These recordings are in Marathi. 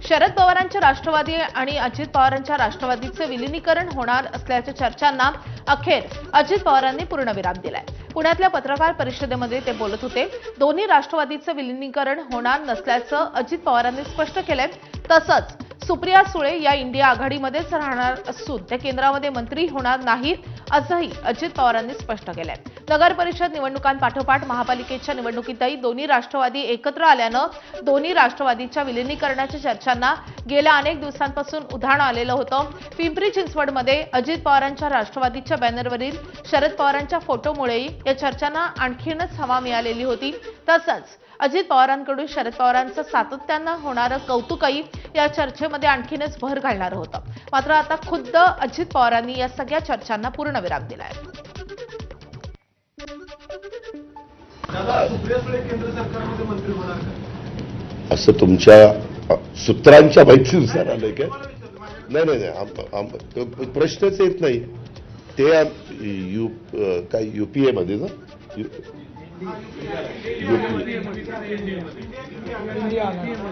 शरद पवारांच्या राष्ट्रवादी आणि अजित पवारांच्या राष्ट्रवादीचे विलीनीकरण होणार असल्याच्या चर्चांना अखेर अजित पवारांनी पूर्णविराम दिलाय। पुण्यातल्या पत्रकार परिषदेमध्ये ते बोलत होते। दोन्ही राष्ट्रवादीचे विलीनीकरण होणार नसल्याचं अजित पवारांनी स्पष्ट केलंय। तसंच सुप्रिया सुळे या इंडिया आघाडीमध्येच राहणार असून त्या केंद्रामध्ये मंत्री होणार नाहीत असंही अजित पवारांनी स्पष्ट केलंय। नगर परिषद निवडणुकांपाठोपाठ महापालिकेच्या निवडणुकीतही दोन्ही राष्ट्रवादी एकत्र आल्यानं दोन्ही राष्ट्रवादीच्या विलीनीकरणाच्या चर्चांना गेल्या अनेक दिवसांपासून उधाण आलेलं होतं। पिंपरी चिंचवडमध्ये अजित पवारांच्या राष्ट्रवादीच्या बॅनरवरील शरद पवारांच्या फोटोमुळेही या चर्चांना आणखीनच हवा मिळालेली होती। तसंच अजित पवारांकडून शरद पवारांचं सातत्यानं होणारं कौतुकही या चर्चेमध्ये आणखीनच भर घालणारं होतं। मात्र आता खुद्द अजित पवारांनी या सगळ्या चर्चांना पूर्णविराम दिलाय। सुप्रिया सुळे केंद्र सरकारमध्ये मंत्री होणार का असं तुमच्या सूत्रांच्या माहितीनुसार आलंय का? नाही, प्रश्नच येत नाही। ते काय युपीए मध्ये ना,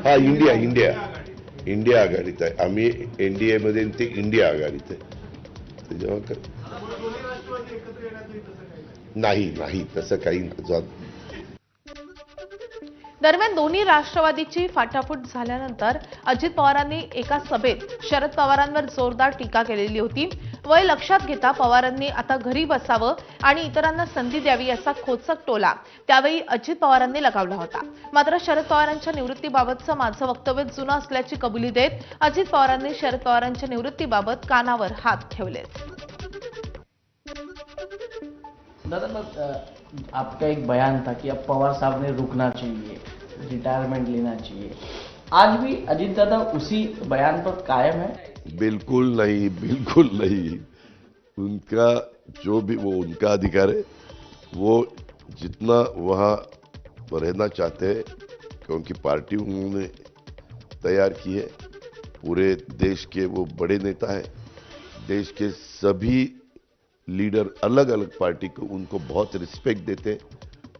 हा इंडिया आघाडीत आहे। आम्ही एनडीए मध्ये, ते इंडिया आघाडीत आहे। तेव्हा नाही तसं काही दरम्यान दोन्ही राष्ट्रवादीची फाटाफूट झाल्यानंतर अजित पवारांनी एका सभेत शरद पवारांवर जोरदार टीका केलेली होती। वय लक्षात घेता पवारांनी आता घरी बसावं आणि इतरांना संधी द्यावी असा खोचक टोला त्यावेळी अजित पवारांनी लगावला होता। मात्र शरद पवारांच्या निवृत्तीबाबतचं माझं वक्तव्य जुनं असल्याची कबुली देत अजित पवारांनी शरद पवारांच्या निवृत्तीबाबत कानावर हात ठेवले। दादा, आपका एक बयान था कि अब पवार साहब ने रुकना चाहिए, रिटायरमेंट लेना चाहिए। आज भी अजीत दादा उसी बयान पर कायम है? बिल्कुल नहीं। उनका जो भी, वो उनका अधिकार है। वो जितना वहाँ रहना चाहते हैं, क्योंकि पार्टी उन्होंने तैयार की है। पूरे देश के वो बड़े नेता है। देश के सभी लीडर अलग अलग पार्टी को उनको बहुत रिस्पेक्ट देते।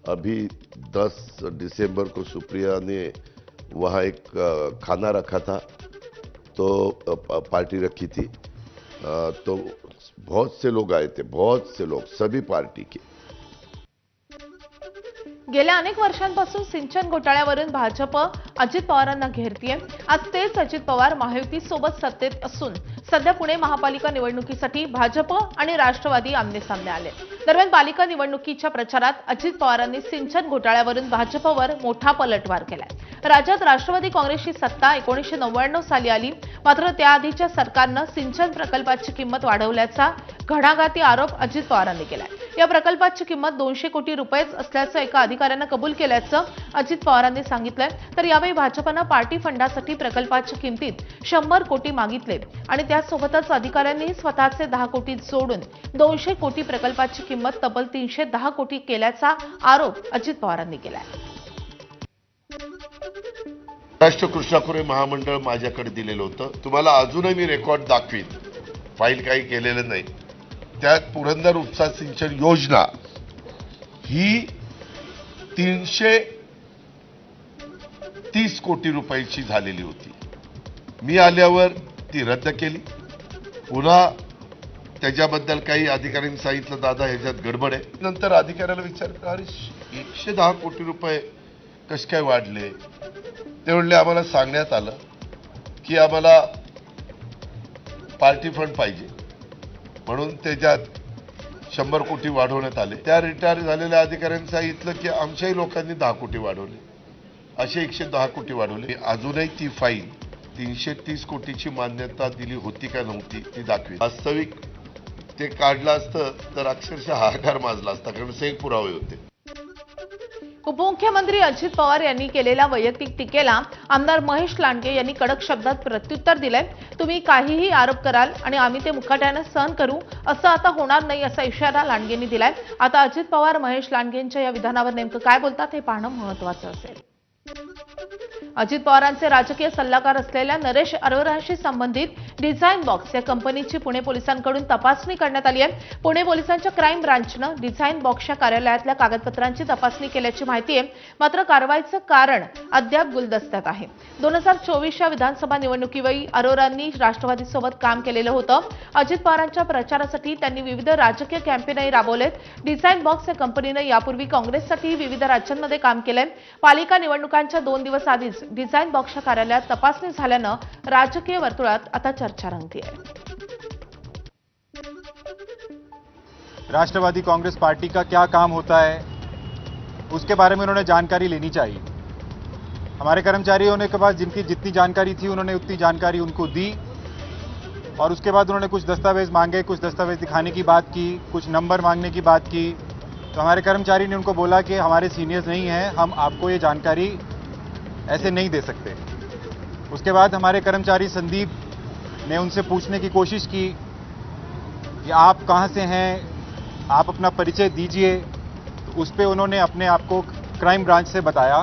अभी 10 दिसंबर को सुप्रिया ने वहाँ एक खाना रखा था, तो पार्टी रखी थी, तो बहुत से लोग आए थे, सभी पार्टी के। गेल्या अनेक वर्षांपासून सिंचन घोटाळ्यावरून भाजप अजित पवारांना घेरतीये। आज तेच अजित पवार महायुतीसोबत सत्तेत असून सध्या पुणे महापालिका निवडणुकीसाठी भाजप आणि राष्ट्रवादी आमने-सामने आले। दरम्यान पालिका निवडणुकीच्या प्रचारात अजित पवारांनी सिंचन घोटाळ्यावरून भाजपवर मोठा पलटवार केलाय। राज्यात राष्ट्रवादी काँग्रेसची सत्ता 1999 साली आली, मात्र त्याआधीच्या सरकारनं सिंचन प्रकल्पाची किंमत वाढवल्याचा घणाघाती आरोप अजित पवारांनी केलाय। या प्रकल्पाची किंमत 200 कोटी रुपयेच असल्याचं एका अधिकाऱ्यानं कबूल केल्याचं अजित पवारांनी सांगितलंय। तर यावेळी भाजपनं पार्टी फंडासाठी प्रकल्पाच्या किमतीत 100 कोटी मागितले आणि त्यासोबतच अधिकाऱ्यांनी स्वतःचे 10 कोटी जोडून 200 कोटी प्रकल्पाची किंमत तब्बल 310 कोटी केल्याचा आरोप अजित पवारांनी केलाय। महाराष्ट्र कृष्णाखोरे महामंडळ माझ्याकडे दिलेलं होतं। तुम्हाला अजूनही मी रेकॉर्ड दाखवीन, फाईल काही केलेलं नाही। त्यात पुरंदर उपसा सिंचन योजना ही 330 कोटी रुपयाची झालेली होती। मी आल्यावर ती रद्द केली। पुन्हा त्याच्याबद्दल काही अधिकाऱ्यांनी सांगितलं, दादा ह्याच्यात गडबड आहे। नंतर अधिकाऱ्याला विचारलं, अरे 110 कोटी रुपये कसे काय वाढले? ते म्हणले, आम्हाला सांगण्यात आलं की आम्हाला पार्टी फंड पाहिजे, म्हणून त्याच्यात 100 कोटी वाढवण्यात आले। त्या रिटायर झालेल्या अधिकाऱ्यांनी सांगितलं की आमच्याही लोकांनी 10 कोटी वाढवले, असे 110 कोटी वाढवले। अजूनही ती फाईल 330 कोटीची मान्यता दिली होती का नव्हती ती दाखवी। वास्तविक ते काढलं असतं तर अक्षरशः हाहाकार माजला असता, कारण सगळे पुरावे होते। उपमुख्यमंत्री अजित पवार यांनी केलेल्या वैयक्तिक टीकेला आमदार महेश लांडगे यांनी कडक शब्दात प्रत्युत्तर दिलंय। तुम्ही काहीही आरोप कराल आणि आम्ही ते मुकाट्याने सहन करू, असं आता होणार नाही असा इशारा लांडगेंनी दिलाय। आता अजित पवार महेश लांडगेंच्या या विधानावर नेमकं काय बोलतात हे पाहणं महत्त्वाचं असेल। अजित पवारांचे राजकीय सल्लागार असलेल्या नरेश अरोराशी संबंधित डिझाईन बॉक्स या कंपनीची पुणे पोलिसांकडून तपासणी करण्यात आली आहे। पुणे पोलिसांच्या क्राईम ब्रांचनं डिझाईन बॉक्सच्या कार्यालयातल्या कागदपत्रांची तपासणी केल्याची माहिती आहे। मात्र कारवाईचं कारण अद्याप गुलदस्त्यात आहे। 2024च्या विधानसभा निवडणुकीवेळी अरोरांनी राष्ट्रवादीसोबत काम केलेलं होतं। अजित पवारांच्या प्रचारासाठी त्यांनी विविध राजकीय कॅम्पेनही राबवलेत। डिझाईन बॉक्स या कंपनीनं यापूर्वी काँग्रेससाठी विविध राज्यांमध्ये काम केलंय। पालिका निवडणुकांच्या 2 दिवस आधीच डिझाईन बॉक्सच्या कार्यालयात तपासणी झाल्यानं राजकीय वर्तुळात आता चर्चा रंगती आहे। राष्ट्रवादी कांग्रेस पार्टी का क्या काम होता है उसके बारे में उन्होंने जानकारी लेनी चाहिए। हमारे कर्मचारियों के पास जिनकी जितनी जानकारी थी उन्होंने उतनी जानकारी उनको दी और उसके बाद उन्होंने कुछ दस्तावेज मांगे, कुछ दस्तावेज दिखाने की बात की, कुछ नंबर मांगने की बात की। तो हमारे कर्मचारी ने उनको बोला कि हमारे सीनियर्स नहीं हैं, हम आपको ये जानकारी ऐसे नहीं दे सकते। उसके बाद हमारे कर्मचारी संदीप ने उनसे पूछने की कोशिश की कि आप कहाँ से हैं, आप अपना परिचय दीजिए। तो उस पर उन्होंने अपने आप को क्राइम ब्रांच से बताया,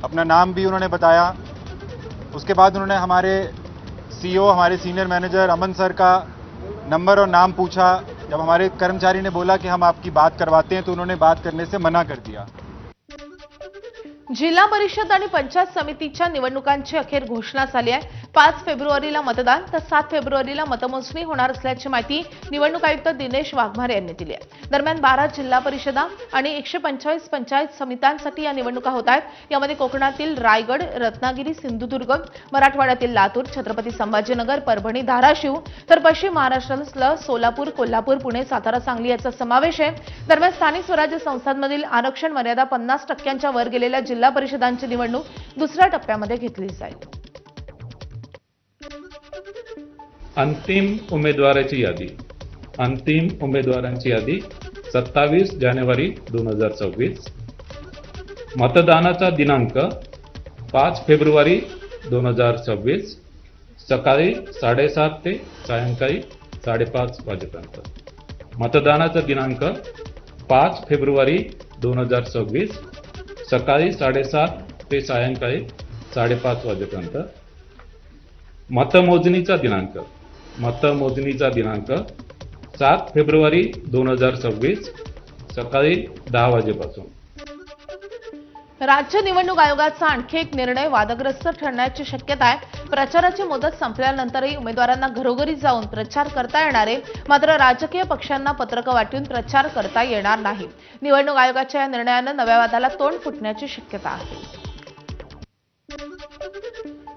अपना नाम भी उन्होंने बताया। उसके बाद उन्होंने हमारे सीईओ, हमारे सीनियर मैनेजर अमन सर का नंबर और नाम पूछा। जब हमारे कर्मचारी ने बोला कि हम आपकी बात करवाते हैं तो उन्होंने बात करने से मना कर दिया। जिल्हा परिषद आणि पंचायत समितीच्या निवडणुकांची अखेर घोषणा झाली आहे। 5 फेब्रुवारीला मतदान तर 7 फेब्रुवारीला मतमोजणी होणार असल्याची माहिती निवडणूक आयुक्त दिनेश वाघमारे यांनी दिली आहे। दरम्यान 12 जिल्हा परिषदा आणि 145 पंचायत समित्यांसाठी या निवडणुका होत आहेत। यामध्ये कोकणातील रायगड, रत्नागिरी, सिंधुदुर्ग, मराठवाड्यातील लातूर, छत्रपती संभाजीनगर, परभणी, धाराशिव तर पश्चिम महाराष्ट्रातलं सोलापूर, कोल्हापूर, पुणे, सातारा, सांगली याचा समावेश आहे। दरम्यान स्थानिक स्वराज्य संस्थांमधील आरक्षण मर्यादा 50% वर गेलेल्या जिल्हा परिषदांची निवडणूक दुसऱ्या टप्प्यामध्ये घेतली जाईल। अंतिम उमेदवारांची यादी 27 जानेवारी 2026। मतदानाचा दिनांक 5 फेब्रुवारी 2026 सकाळी 7:30 ते सायंकाळी 5:30 वाजेपर्यंत। मतदानाचा दिनांक 5 फेब्रुवारी 2026 सकाळी 7:30 ते सायंकाळी 5:30 वाजेपर्यंत। मतमोजणीचा दिनांक 7 फेब्रुवारी 2026 सकाळी 10 वाजेपासून। राज्य निवडणूक आयोगाचा आणखी एक निर्णय वादग्रस्त ठरण्याची शक्यता आहे। प्रचाराची मुदत संपल्यानंतरही उमेदवारांना घरोघरी जाऊन प्रचार करता येणार आहे, मात्र राजकीय पक्षांना पत्रकं वाटून प्रचार करता येणार नाही। निवडणूक आयोगाच्या या निर्णयानं नव्या वादाला तोंड फुटण्याची शक्यता आहे।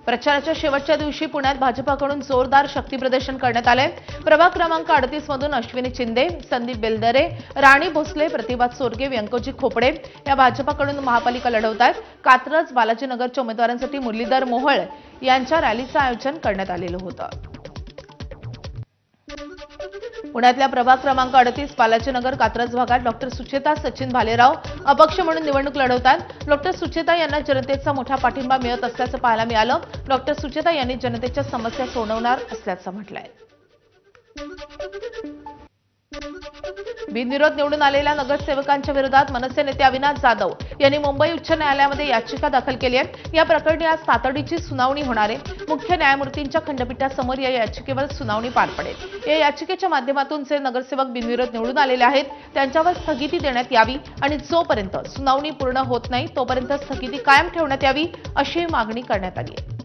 प्रचाराच्या शेवटच्या दिवशी पुण्यात भाजपाकडून जोरदार शक्तीप्रदर्शन करण्यात आले। प्रभाग क्रमांक 38 मधून अश्विनी चिंदे, संदीप बेलदरे, राणी भोसले, प्रतिभा चोरगे, व्यंकोजी खोपडे या भाजपाकडून महापालिका लढवत आहेत। कात्रज, बालाजीनगरच्या उमेदवारांसाठी मुरलीधर मोहोळ यांच्या रॅलीचं आयोजन करण्यात आलेलं होतं। पुण्यातल्या प्रभाग क्रमांक 38 बालाजीनगर कात्रज भागात डॉक्टर सुचेता सचिन भालेराव अपक्ष म्हणून निवडणूक लढवतात। डॉक्टर सुचेता यांना जनतेचा मोठा पाठिंबा मिळत असल्याचं पाहायला मिळालं। डॉक्टर सुचेता यांनी जनतेच्या समस्या सोडवणार असल्याचं म्हटलंय। बिनविरोध निवडून आलेल्या नगरसेवकांच्या विरोधात मनसे नेते अविनाश जाधव यांनी मुंबई उच्च न्यायालयामध्ये याचिका दाखल केली आहे। या प्रकरणी आज तातडीची सुनावणी होणार आहे। मुख्य न्यायमूर्तींच्या खंडपीठासमोर या याचिकेवर सुनावणी पार पडेल। या याचिकेच्या माध्यमातून जे नगरसेवक बिनविरोध निवडून आलेले आहेत त्यांच्यावर स्थगिती देण्यात यावी आणि जोपर्यंत सुनावणी पूर्ण होत नाही तोपर्यंत स्थगिती कायम ठेवण्यात यावी अशी मागणी करण्यात आली आहे।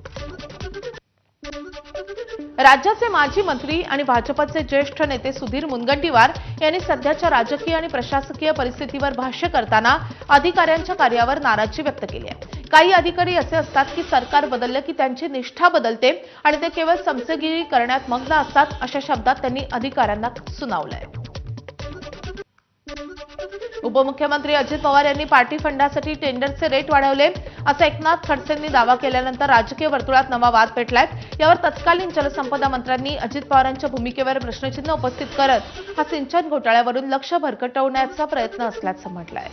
राज्याचे माजी मंत्री आणि भाजपचे ज्येष्ठ नेते सुधीर मुनगंटीवार यांनी सध्याच्या राजकीय आणि प्रशासकीय परिस्थितीवर भाष्य करताना अधिकाऱ्यांच्या कार्यावर नाराजी व्यक्त केली आहे। काही अधिकारी असे असतात की सरकार बदललं की त्यांची निष्ठा बदलते आणि ते केवळ समजगिरी करण्यात मग्न असतात अशा शब्दात त्यांनी अधिकाऱ्यांना सुनावलंय। उपमुख्यमंत्री अजित पवार यांनी पार्टी फंडासाठी टेंडरचे रेट वाढवले असा एकनाथ खडसेंनी दावा केल्यानंतर राजकीय वर्तुळात नवा वाद पेटलाय। यावर तत्कालीन जलसंपदा मंत्र्यांनी अजित पवारांच्या भूमिकेवर प्रश्नचिन्ह उपस्थित करत हा सिंचन घोटाळ्यावरून लक्ष भरकटवण्याचा प्रयत्न असल्याचं म्हटलंय।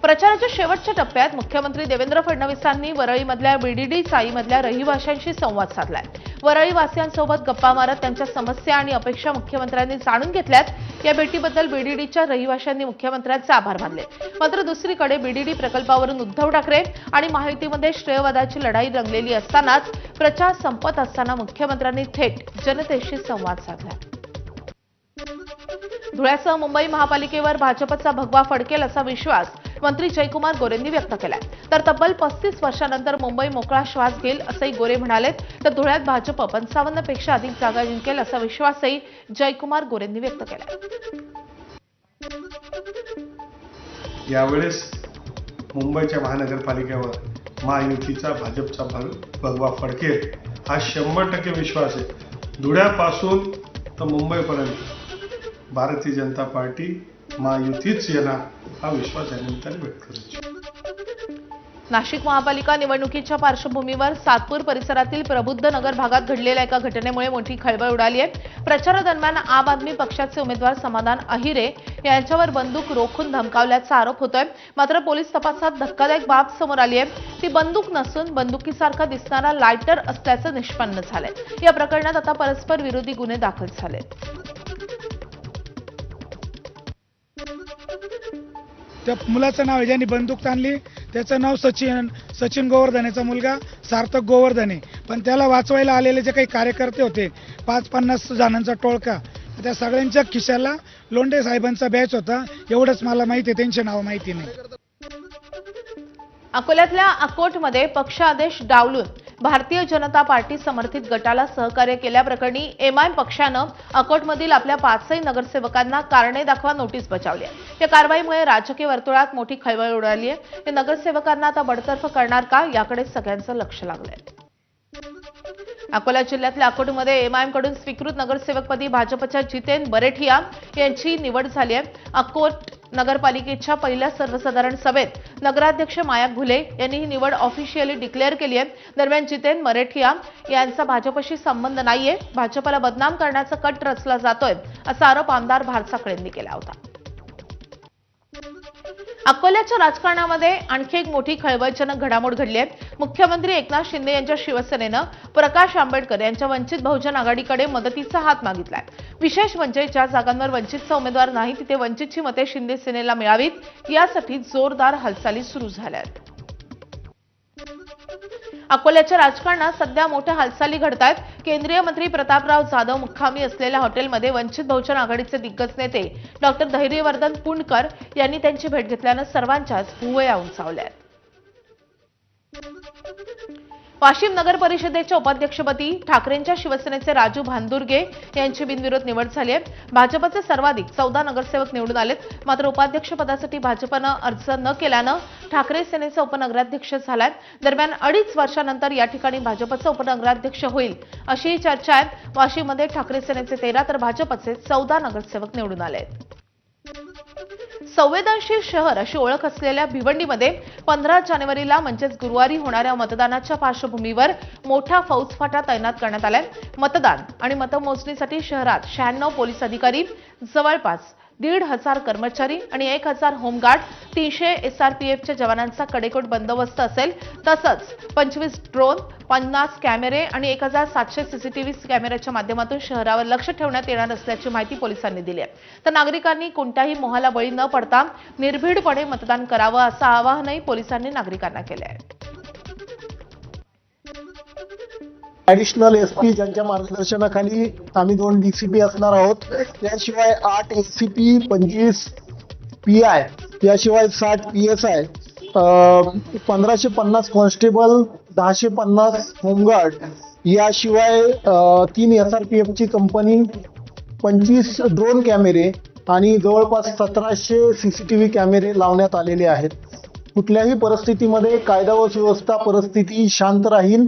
प्रचाराच्या शेवटच्या टप्प्यात मुख्यमंत्री देवेंद्र फडणवीसांनी वरळीमधल्या बीडीडी चाळीमधल्या रहिवाशांशी संवाद साधलाय. वरळीवासियांसोबत गप्पा मारत त्यांच्या समस्या आणि अपेक्षा मुख्यमंत्र्यांनी जाणून घेतल्यात. या भेटीबद्दल बीडीडीच्या रहिवाशांनी मुख्यमंत्र्यांचे आभार मानले. मात्र दुसरीकडे बीडीडी प्रकल्पावरून उद्धव ठाकरे आणि महायुतीमध्ये श्रेयवादाची लढाई रंगलेली असतानाच प्रचार संपत असताना मुख्यमंत्र्यांनी थेट जनतेशी संवाद साधला. धुळ्यासह मुंबई महापालिकेवर भाजपचा भगवा फडकेल असा विश्वास मंत्री जयकुमार गोरेंनी व्यक्त केलाय. तर तब्बल 35 वर्षांनंतर मुंबई मोकळा श्वास घेईल असंही गोरे म्हणालेत. तर धुळ्यात भाजप 55 पेक्षा अधिक जागा जिंकेल असा विश्वासही जयकुमार गोरेंनी व्यक्त केलाय. यावेळेस मुंबईच्या महानगरपालिकेवर महायुतीचा भाजपचा भगवा फडकेल हा 100% विश्वास आहे. धुळ्यापासून तर मुंबईपर्यंत भारतीय जनता पार्टी महायुतीच येणार हा विश्वास या निमित्ताने व्यक्त करायचा. नाशिक महापालिका निवडणुकीच्या पार्श्वभूमीवर सातपूर परिसरातील प्रबुद्ध नगर भागात घडलेल्या एका घटनेमुळे मोठी खळबळ उडाली आहे. प्रचारादरम्यान आम आदमी पक्षाचे उमेदवार समाधान अहिरे यांच्यावर बंदूक रोखून धमकावल्याचा आरोप होतोय. मात्र पोलीस तपासात धक्कादायक बाब समोर आली आहे. ती बंदूक नसून बंदुकीसारखा दिसणारा लायटर असल्याचं निष्पन्न झालंय. या प्रकरणात आता परस्पर विरोधी गुन्हे दाखल झालेत. त्या मुलाचं नाव आहे ज्यांनी बंदूक ताणली त्याचं नाव सचिन गोवर्धनेचा मुलगा सार्थक गोवर्धने. पण त्याला वाचवायला आलेले जे काही कार्यकर्ते होते 50 जणांचा टोळका, त्या सगळ्यांच्या खिशाला लोंढे साहेबांचा बॅच होता. एवढंच मला माहिती आहे, त्यांचे नाव माहिती नाही. अकोल्यातल्या अकोटमध्ये पक्ष आदेश डावलून भारतीय जनता पार्टी समर्थित गटाला सहकार्य केल्याप्रकरणी एमआयएम पक्षानं अकोटमधील आपल्या 5 नगरसेवकांना कारणे दाखवा नोटीस बजावली आहे. या कारवाईमुळे राजकीय वर्तुळात मोठी खळबळ उडाली आहे. या नगरसेवकांना आता बडतर्फ करणार का याकडे सगळ्यांचं लक्ष लागलंय. अकोला जिल्ह्यातल्या अकोटमध्ये एमआयएमकडून स्वीकृत नगरसेवकपदी भाजपच्या जितेन बरेठिया यांची निवड झाली आहे. अकोट नगरपालिकेच्या पहिल्या सर्वसाधारण सभेत नगराध्यक्ष माया घुले यांनी ही निवड ऑफिशियली डिक्लेअर केली आहे. दरम्यान जितेन बरेठिया यांचा भाजपशी संबंध नाहीये, भाजपला बदनाम करण्याचा कट रचला जातोय असा आरोप आमदार भारसाकळेंनी केला होता. अकोल्याच्या राजकारणामध्ये आणखी एक मोठी खळबळजनक घडामोड घडली आहे. मुख्यमंत्री एकनाथ शिंदे यांच्या शिवसेनेनं प्रकाश आंबेडकर यांच्या वंचित बहुजन आघाडीकडे मदतीचा हात मागितलाय. विशेष म्हणजे ज्या जागांवर वंचितचा उमेदवार नाही तिथे वंचितची मते शिंदे सेनेला मिळावीत यासाठी जोरदार हालचाली सुरू झाल्या आहेत. अकोल्याच्या राजकारणात सध्या मोठ्या हालचाली घडतायत. केंद्रीय मंत्री प्रतापराव जाधव मुक्कामी असलेल्या हॉटेलमध्ये वंचित बहुजन आघाडीचे दिग्गज नेते डॉक्टर धैर्यवर्धन पुणकर यांनी त्यांची भेट घेतल्यानं सर्वांच्याच भुवया उंचावल्या आहेत. वाशिम नगर परिषदेच्या उपाध्यक्षपदी ठाकरेंच्या शिवसेनेचे राजू भांदुर्गे यांची बिनविरोध निवड झाली आहे. भाजपचे सर्वाधिक 14 नगरसेवक निवडून आलेत. मात्र उपाध्यक्षपदासाठी भाजपनं अर्ज न केल्यानं ठाकरे सेनेचा उपनगराध्यक्ष झालाय. दरम्यान 2.5 वर्षांनंतर या ठिकाणी भाजपचा उपनगराध्यक्ष होईल अशी चर्चा आहे. वाशिममध्ये ठाकरे सेनेचे 13 तर भाजपचे 14 नगरसेवक निवडून आले आहेत. संवेदनशील शहर अशी ओळख असलेल्या भिवंडीमध्ये 15 जानेवारीला म्हणजेच गुरुवारी होणाऱ्या मतदानाच्या पार्श्वभूमीवर मोठा फौजफाटा तैनात करण्यात आलाय. मतदान आणि मतमोजणीसाठी शहरात 96 पोलीस अधिकारी, जवळपास 1,500 कर्मचारी आणि 1,000 होमगार्ड, 300 एसआरपीएफच्या जवानांचा कडेकोट बंदोबस्त असेल. तसंच 25 ड्रोन, 50 कॅमेरे आणि 1,700 सीसीटीव्ही कॅमेऱ्याच्या माध्यमातून शहरावर लक्ष ठेवण्यात येणार असल्याची माहिती पोलिसांनी दिली आहे. तर नागरिकांनी कोणत्याही मोहाला बळी न पडता निर्भीडपणे मतदान करावं असं आवाहनही पोलिसांनी नागरिकांना केलं आहे. ॲडिशनल एसपी ज्यांच्या मार्गदर्शनाखाली आम्ही 2 डीसीपी असणार आहोत. याशिवाय 8 एसीपी, 25 पीआय, याशिवाय 60 पीएसआय, 1550 कॉन्स्टेबल, 1050 होमगार्ड, याशिवाय 3 एसआरपीएफची कंपनी, 25 ड्रोन कॅमेरे आणि जवळपास 1700 सीसीटीव्ही कॅमेरे लावण्यात आलेले आहेत. कुठल्याही परिस्थितीमध्ये कायदा व सुव्यवस्था परिस्थिती शांत राहील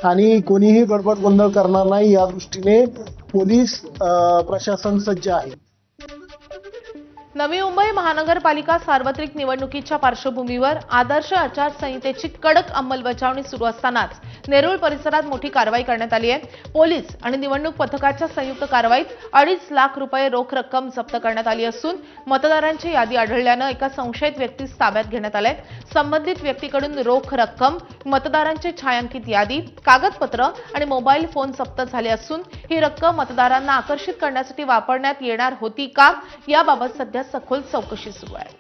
आणि कोणीही गडबड गोंधळ करणार नाही या दृष्टीने पोलीस प्रशासन सज्ज आहे. नवी मुंबई महानगरपालिका सार्वत्रिक निवडणुकीच्या पार्श्वभूमीवर आदर्श आचारसंहितेची कडक अंमलबजावणी सुरू असतानाच नेरूळ परिसरात मोठी कारवाई करण्यात आली आहे। पोलीस आणि निवडणूक पथकाच्या संयुक्त कारवाईत 2.5 लाख रुपये रोख रक्कम जप्त करण्यात आली असून मतदारांची यादी आढळल्यानं एका संशयित व्यक्तीस ताब्यात घेण्यात आले। संबंधित व्यक्तीकडून रोख रक्कम, मतदारांची छायांकित यादी, कागदपत्र आणि मोबाईल फोन जप्त झाले असून ही रक्कम मतदारांना आकर्षित करण्यासाठी वापरण्यात येणार होती का याबाबत सध्या सखोल चौकशी सुरू आहे।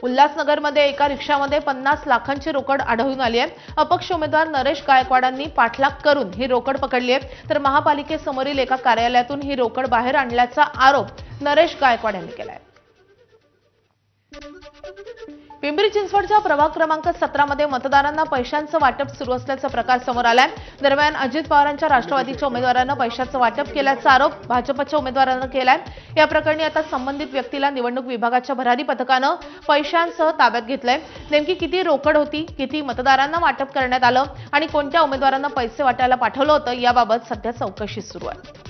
उल्हासनगरमध्ये एका रिक्षामध्ये 50 लाखांची रोकड आढळून आली आहे। अपक्ष उमेदवार नरेश गायकवाडांनी पाठलाग करून ही रोकड पकडली आहे, तर महापालिकेसमोरील एका कार्यालयातून ही रोकड बाहेर आणल्याचा आरोप नरेश गायकवाड यांनी केला आहे। पिंपरी चिंचवडच्या प्रभाग क्रमांक 17 मध्ये मतदारांना पैशांचं वाटप सुरू असल्याचा प्रकार समोर आलाय। दरम्यान अजित पवारांच्या राष्ट्रवादीच्या उमेदवारांना पैशाचं वाटप केल्याचा आरोप भाजपच्या उमेदवारानं केलाय। या प्रकरणी आता संबंधित व्यक्तीला निवडणूक विभागाच्या भरारी पथकानं पैशांसह ताब्यात घेतलंय। नेमकी किती रोकड होती, किती मतदारांना वाटप करण्यात आलं आणि कोणत्या उमेदवारांना पैसे वाटायला पाठवलं होतं याबाबत सध्या चौकशी सुरू आहे।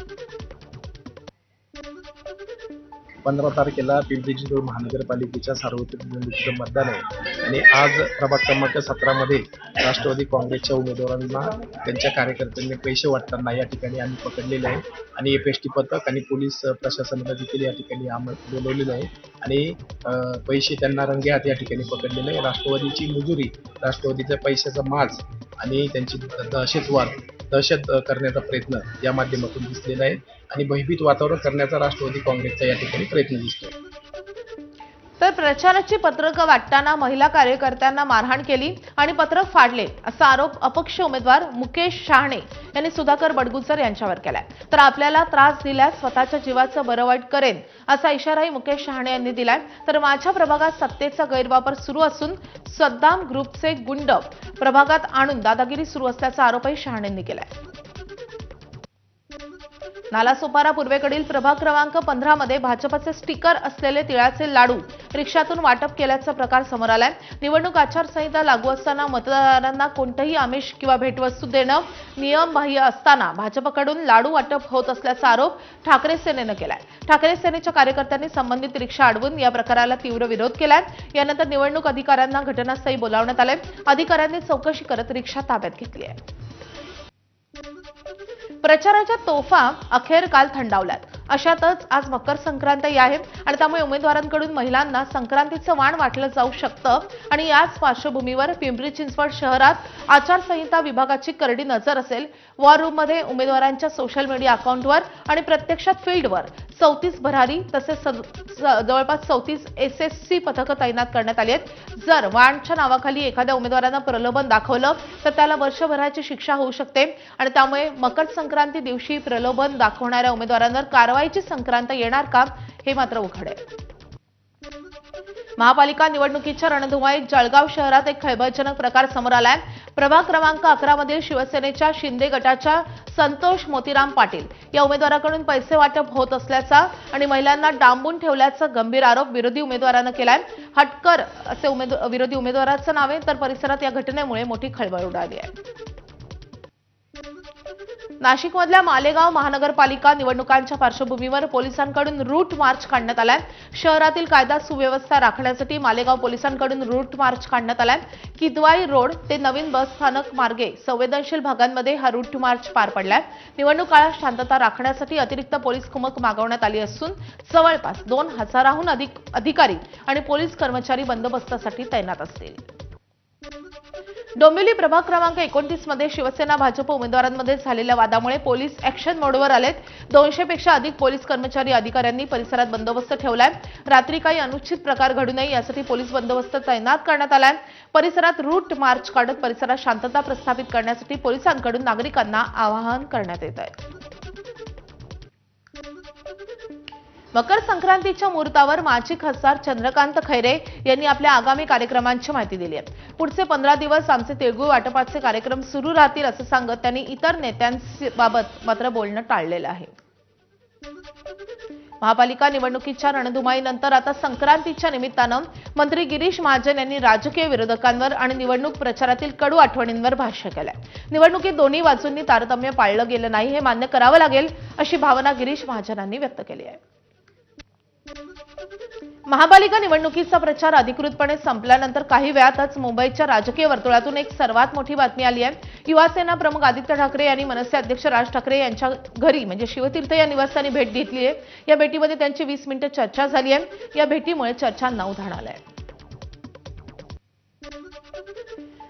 15 तारखेला पिंपरी चिंचवड महानगरपालिकेच्या सार्वत्रिक निवडणुकीचं मतदान आहे आणि आज प्रभाग क्रमांक 17 मध्ये राष्ट्रवादी काँग्रेसच्या उमेदवारांना त्यांच्या कार्यकर्त्यांनी पैसे वाटताना या ठिकाणी आम्ही पकडलेले आहे आणि एफएसटी पथक आणि पोलीस प्रशासनाला देखील या ठिकाणी आम्ही बोलवलेलं आहे आणि पैसे त्यांना रंगेहात या ठिकाणी पकडलेले आहे। राष्ट्रवादीची मुजुरी, राष्ट्रवादीचा पैशाचा माज आणि त्यांची दहशत करण्याचा प्रयत्न या माध्यमातून दिसलेला आहे आणि भयभीत वातावरण करण्याचा राष्ट्रवादी काँग्रेसचा या ठिकाणी प्रयत्न दिसतोय। तर प्रचाराची पत्रकं वाटताना महिला कार्यकर्त्यांना मारहाण केली आणि पत्रक फाडले असा आरोप अपक्ष उमेदवार मुकेश शहाणे यांनी सुधाकर बडगुजर यांच्यावर केलाय। तर आपल्याला त्रास दिल्यास स्वतःच्या जीवाचं बरं वाईट करेन असा इशाराही मुकेश शहाणे यांनी दिलाय। तर माझ्या प्रभागात सत्तेचा गैरवापर सुरू असून सद्दाम ग्रुपचे गुंड प्रभागात आणून दादागिरी सुरू असल्याचा आरोपही शहाणेंनी केलाय। नालासोपारा पूर्वेकडील प्रभाग क्रमांक 15 मध्ये भाजपचे स्टिकर असलेले तिळाचे लाडू रिक्षातून वाटप केल्याचा प्रकार समोर आलाय। निवडणूक आचारसंहिता लागू असताना मतदारांना कोणतेही आमिष किंवा भेटवस्तू देणं नियमबाह्य असताना भाजपकडून लाडू वाटप होत असल्याचा आरोप ठाकरे सेनेनं केलाय। ठाकरे सेनेच्या कार्यकर्त्यांनी संबंधित रिक्षा अडवून या प्रकाराला तीव्र विरोध केलाय। यानंतर निवडणूक अधिकाऱ्यांना घटनास्थळी बोलावण्यात आले। अधिकाऱ्यांनी चौकशी करत रिक्षा ताब्यात घेतली आहे। प्रचाराच्या तोफा अखेर काल थंडावल्यात। अशातच आज मकर संक्रांती आहे आणि त्यामुळे उमेदवारांकडून महिलांना संक्रांतीचं वाण वाटलं जाऊ शकतं आणि याच पार्श्वभूमीवर पिंपरी चिंचवड शहरात आचारसंहिता विभागाची करडी नजर असेल। वॉर रूममध्ये उमेदवारांच्या सोशल मीडिया अकाउंटवर आणि प्रत्यक्षात फील्डवर 34 भरारी तसेच जवळपास 34 एसएससी पथकं तैनात करण्यात आली आहेत। जर वाणच्या नावाखाली एखाद्या उमेदवारांना प्रलोभन दाखवलं तर त्याला वर्षभराची शिक्षा होऊ शकते आणि त्यामुळे मकर संक्रांती दिवशी प्रलोभन दाखवणाऱ्या उमेदवारांवर कारवाईची संक्रांत येणार का हे मात्र उघड आहे। महापालिका निवडणुकीच्या रणधुमाळीत जळगाव शहरात एक खळबळजनक प्रकार समोर आलाय। प्रभाग क्रमांक 11 मधील शिवसेनेच्या शिंदे गटाच्या संतोष मोतीराम पाटील या उमेदवाराकडून पैसे वाटप होत असल्याचा आणि महिलांना डांबून ठेवल्याचा गंभीर आरोप विरोधी उमेदवारानं केलाय। हटकर असे विरोधी उमेदवाराचं नाव आहे, तर परिसरात या घटनेमुळे मोठी खळबळ उडाली आहे। नाशिकमधल्या मालेगाव महानगरपालिका निवडणुकांच्या पार्श्वभूमीवर पोलिसांकडून रूट मार्च काढण्यात आलाय। शहरातील कायदा सुव्यवस्था राखण्यासाठी मालेगाव पोलिसांकडून रूट मार्च काढण्यात आलाय। किदवाई रोड ते नवीन बस स्थानक मार्गे संवेदनशील भागांमध्ये हा रूट मार्च पार पडलाय। निवडणूक काळात शांतता राखण्यासाठी अतिरिक्त पोलीस कुमक मागवण्यात आली असून जवळपास 2000हून अधिक अधिकारी आणि पोलीस कर्मचारी बंदोबस्तासाठी तैनात असतील। डोंबिवली प्रभाग क्रमांक 29 मध्ये शिवसेना भाजप उमेदवारांमध्ये झालेल्या वादामुळे पोलीस ॲक्शन मोडवर आलेत। 200 पेक्षा अधिक पोलीस कर्मचारी अधिकाऱ्यांनी परिसरात बंदोबस्त ठेवलाय। रात्री काही अनुचित प्रकार घडू नये यासाठी पोलीस बंदोबस्त तैनात करण्यात आलाय। परिसरात रूट मार्च काढत परिसरात शांतता प्रस्थापित करण्यासाठी पोलिसांकडून नागरिकांना आवाहन करण्यात येत आहे। मकर संक्रांतीच्या मुहूर्तावर माजी खासदार चंद्रकांत खैरे यांनी आपल्या आगामी कार्यक्रमांची माहिती दिली आहे। पुढचे 15 दिवस आमचे तिळगुळ वाटपाचे कार्यक्रम सुरू राहतील असं सांगत त्यांनी इतर नेत्यांबाबत मात्र बोलणं टाळलेलं आहे। महापालिका निवडणुकीच्या रणधुमाळीनंतर आता संक्रांतीच्या निमित्तानं मंत्री गिरीश महाजन यांनी राजकीय विरोधकांवर आणि निवडणूक प्रचारातील कडू आठवणींवर भाष्य केलंय। निवडणुकीत दोन्ही बाजूंनी तारतम्य पाळलं गेलं नाही हे मान्य करावं लागेल अशी भावना गिरीश महाजनांनी व्यक्त केली आहे। महापालिका निवडणुकीचा प्रचार अधिकृतपणे संपल्यानंतर काही वेळातच मुंबईच्या राजकीय वर्तुळातून एक सर्वात मोठी बातमी आली आहे। युवासेना प्रमुख आदित्य ठाकरे यांनी मनसे अध्यक्ष राज ठाकरे यांच्या घरी म्हणजे शिवतीर्थ या निवासस्थानी भेट घेतली आहे। या भेटीमध्ये त्यांची 20 मिनिटं चर्चा झाली आहे। या भेटीमुळे चर्चांना उधाण आलंय।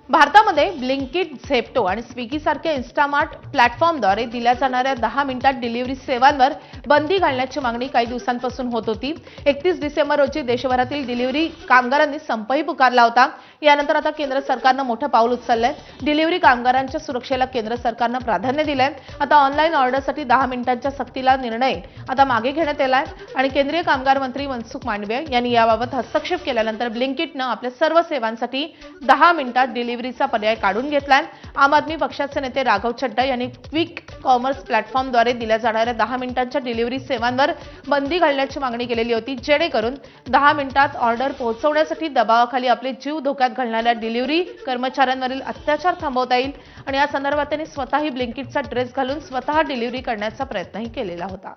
भारतामध्ये ब्लिंकिट, झेप्टो आणि स्विगी सारख्या इन्स्टामार्ट प्लॅटफॉर्मद्वारे दिल्या जाणाऱ्या 10 मिनिटात डिलिव्हरी सेवांवर बंदी घालण्याची मागणी काही दिवसांपासून होत होती। 31 डिसेंबर रोजी देशभरातील डिलिव्हरी कामगारांनी संपही पुकारला होता। यानंतर आता केंद्र सरकारनं मोठं पाऊल उचललंय। डिलिव्हरी कामगारांच्या सुरक्षेला केंद्र सरकारनं प्राधान्य दिलंय। आता ऑनलाईन ऑर्डरसाठी 10 मिनिटांच्या सक्तीला निर्णय आता मागे घेण्यात आलाय आणि केंद्रीय कामगार मंत्री मनसुख मांडविया यांनी याबाबत हस्तक्षेप केल्यानंतर ब्लिंकिटनं आपल्या सर्व सेवांसाठी 10 मिनिटात डिलिव्हरीचा पर्याय काढून घेतलाय। आम आदमी पक्षाचे नेते राघव चड्डा यांनी क्विक कॉमर्स प्लॅटफॉर्मद्वारे दिल्या जाणाऱ्या 10 मिनिटांच्या डिलिव्हरी सेवांवर बंदी घालण्याची मागणी केलेली होती, जेणेकरून 10 मिनिटात ऑर्डर पोहोचवण्यासाठी दबावाखाली आपले जीव धोक्यात घालणाऱ्या डिलिव्हरी कर्मचाऱ्यांवरील अत्याचार थांबवता येईल आणि या संदर्भात त्यांनी स्वतःही ब्लिंकिटचा ड्रेस घालून स्वतः डिलिव्हरी करण्याचा प्रयत्नही केलेला होता।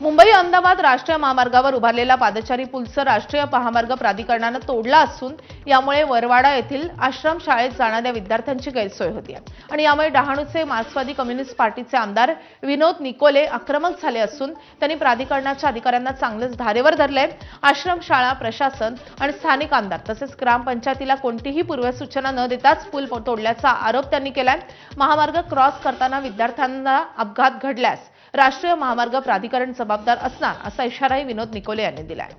मुंबई अहमदाबाद राष्ट्रीय महामार्गावर उभारलेला पादचारी पूलचं राष्ट्रीय महामार्ग प्राधिकरणानं तोडला असून यामुळे वरवाडा येथील आश्रम शाळेत जाणाऱ्या विद्यार्थ्यांची गैरसोय होती आणि यामुळे डहाणूचे मार्क्सवादी कम्युनिस्ट पार्टीचे आमदार विनोद निकोले आक्रमक झाले असून त्यांनी प्राधिकरणाच्या अधिकाऱ्यांना चांगलेच धारेवर धरले। आश्रम शाळा प्रशासन आणि स्थानिक आमदार तसेच ग्रामपंचायतीला कोणतीही पूर्वसूचना न देताच पूल तोडल्याचा आरोप त्यांनी केलाय। महामार्ग क्रॉस करताना विद्यार्थ्यांना अपघात घडल्यास राष्ट्रीय महामार्ग प्राधिकरण जबाबदार असणार असा इशाराही विनोद निकोले यांनी दिलाय।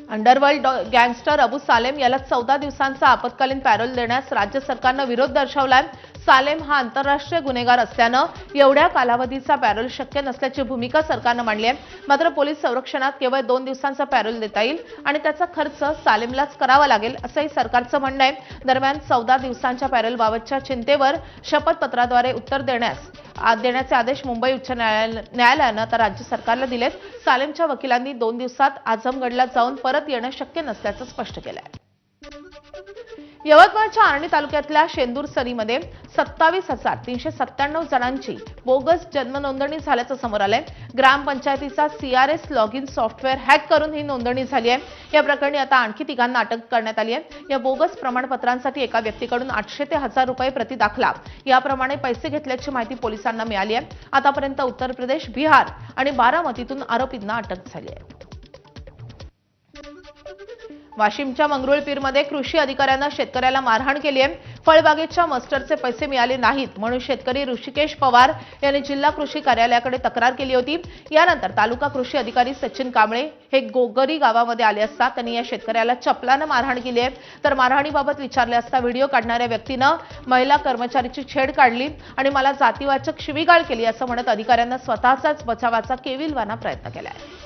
अंडरवर्ल्ड गँगस्टर अबू सालेम याला 14 दिवसांचा आपत्कालीन पॅरोल देण्यास राज्य सरकारनं विरोध दर्शवलाय। सालेम हा आंतरराष्ट्रीय गुन्हेगार असल्यानं एवढ्या कालावधीचा पॅरोल शक्य नसल्याची भूमिका सरकारनं मांडली आहे। मात्र पोलीस संरक्षणात केवळ 2 दिवसांचा पॅरोल देता येईल आणि त्याचा खर्च सालेमलाच करावा लागेल असंही सरकारचं म्हणणं आहे। दरम्यान 14 दिवसांच्या पॅरोलबाबतच्या चिंतेवर शपथपत्राद्वारे उत्तर देण्याचे आदेश मुंबई उच्च न्यायालयानं आता राज्य सरकारला दिलेत। सालेमच्या वकिलांनी 2 दिवसात आझमगडला जाऊन परत येणं शक्य नसल्याचं स्पष्ट केलंय। यवतमाळच्या आर्णी तालुक्यातल्या शेंदूरसरीमध्ये 27,397 जणांची बोगस जन्म नोंदणी झाल्याचं समोर आलंय। ग्रामपंचायतीचा CRS लॉगिन सॉफ्टवेअर हॅक करून ही नोंदणी झाली आहे। या प्रकरणी आता आणखी 3 अटक करण्यात आली आहे। या बोगस प्रमाणपत्रांसाठी एका व्यक्तीकडून 800 ते 1000 रुपये प्रति दाखला याप्रमाणे पैसे घेतल्याची माहिती पोलिसांना मिळाली आहे। आतापर्यंत उत्तर प्रदेश, बिहार आणि बारामतीतून आरोपींना अटक झाली आहे। वाशिमच्या मंगरुळपीरमध्ये कृषी अधिकाऱ्यांना शेतकऱ्याला मारहाण केली आहे। फळबागेच्या मस्टरचे पैसे मिळाले नाहीत म्हणून शेतकरी ऋषिकेश पवार यांनी जिल्हा कृषी कार्यालयाकडे तक्रार केली होती। यानंतर तालुका कृषी अधिकारी सचिन कांबळे हे गोगरी गावामध्ये आले असता त्यांनी या शेतकऱ्याला चपलानं मारहाण केली आहे। तर मारहाणीबाबत विचारले असता व्हिडिओ काढणाऱ्या व्यक्तीनं महिला कर्मचारीची छेड काढली आणि मला जातीवाचक शिवीगाळ केली असं म्हणत अधिकाऱ्यांना स्वतःचाच बचावाचा केविलवाना प्रयत्न केलाय।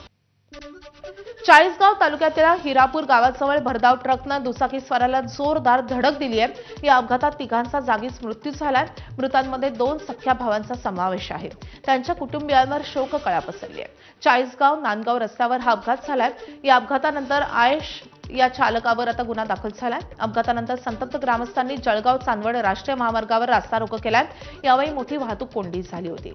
चाळीसगाव तालुक्यातल्या हिरापूर गावाजवळ भरधाव ट्रकनं दुचाकीस्वाराला जोरदार धडक दिली आहे। या अपघातात 3 जागीच मृत्यू झालाय। मृतांमध्ये 2 सख्ख्या भावांचा समावेश आहे। त्यांच्या कुटुंबियांवर शोककळा पसरली आहे। चाळीसगाव नांदगाव रस्त्यावर हा अपघात झालाय। या अपघातानंतर आयश या चालकावर आता गुन्हा दाखल झालाय। अपघातानंतर संतप्त ग्रामस्थांनी जळगाव चांदवड राष्ट्रीय महामार्गावर रास्ता रोको केलाय। यावेळी मोठी वाहतूक कोंडी झाली होती।